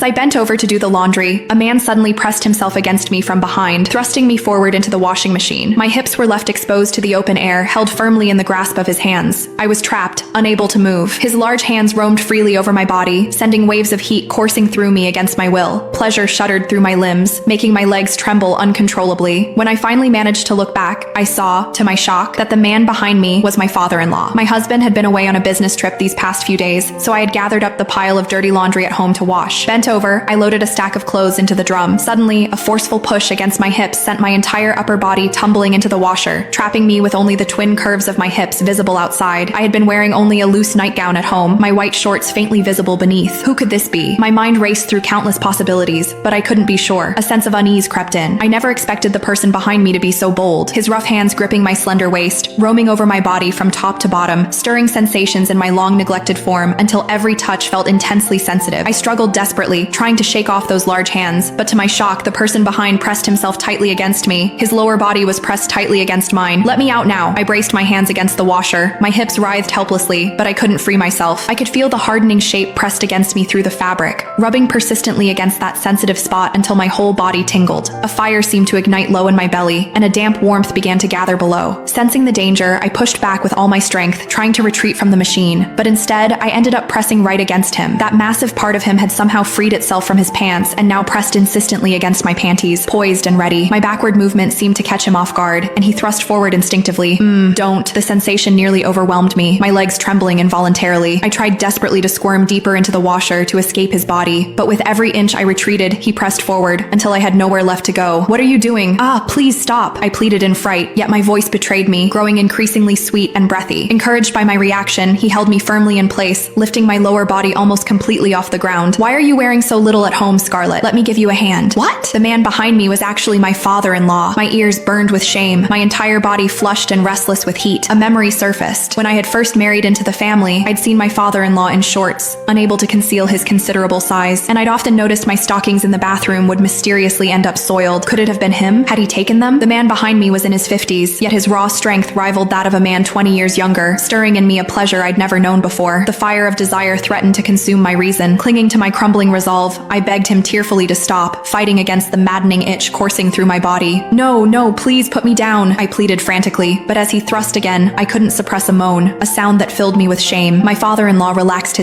As I bent over to do the laundry, a man suddenly pressed himself against me from behind, thrusting me forward into the washing machine. My hips were left exposed to the open air, held firmly in the grasp of his hands. I was trapped, unable to move. His large hands roamed freely over my body, sending waves of heat coursing through me against my will. Pleasure shuddered through my limbs, making my legs tremble uncontrollably. When I finally managed to look back, I saw, to my shock, that the man behind me was my father-in-law. My husband had been away on a business trip these past few days, so I had gathered up the pile of dirty laundry at home to wash. Bent over, I loaded a stack of clothes into the drum. Suddenly, a forceful push against my hips sent my entire upper body tumbling into the washer, trapping me with only the twin curves of my hips visible outside. I had been wearing only a loose nightgown at home, my white shorts faintly visible beneath. Who could this be? My mind raced through countless possibilities, but I couldn't be sure. A sense of unease crept in. I never expected the person behind me to be so bold, his rough hands gripping my slender waist, roaming over my body from top to bottom, stirring sensations in my long-neglected form until every touch felt intensely sensitive. I struggled desperately, trying to shake off those large hands, but to my shock, the person behind pressed himself tightly against me. His lower body was pressed tightly against mine. Let me out now. I braced my hands against the washer. My hips writhed helplessly, but I couldn't free myself. I could feel the hardening shape pressed against me through the fabric, rubbing persistently against that sensitive spot until my whole body tingled. A fire seemed to ignite low in my belly, and a damp warmth began to gather below. Sensing the danger, I pushed back with all my strength, trying to retreat from the machine, but instead, I ended up pressing right against him. That massive part of him had somehow freed itself from his pants and now pressed insistently against my panties, poised and ready. My backward movement seemed to catch him off guard, and he thrust forward instinctively. Don't. The sensation nearly overwhelmed me, my legs trembling involuntarily. I tried desperately to squirm deeper into the washer to escape his body, but with every inch I retreated, he pressed forward until I had nowhere left to go. What are you doing? Please stop, I pleaded in fright, yet my voice betrayed me, growing increasingly sweet and breathy. Encouraged by my reaction, he held me firmly in place, lifting my lower body almost completely off the ground. Why are you wearing so little at home, Scarlett? Let me give you a hand. What? The man behind me was actually my father-in-law. My ears burned with shame, my entire body flushed and restless with heat. A memory surfaced. When I had first married into the family, I'd seen my father-in-law in shorts, unable to conceal his considerable size, and I'd often noticed my stockings in the bathroom would mysteriously end up soiled. Could it have been him? Had he taken them? The man behind me was in his 50s, yet his raw strength rivaled that of a man 20 years younger, stirring in me a pleasure I'd never known before. The fire of desire threatened to consume my reason. Clinging to my crumbling resolve, I begged him tearfully to stop, fighting against the maddening itch coursing through my body. No, please put me down, I pleaded frantically, but as he thrust again, I couldn't suppress a moan, a sound that filled me with shame. My father-in-law relaxed his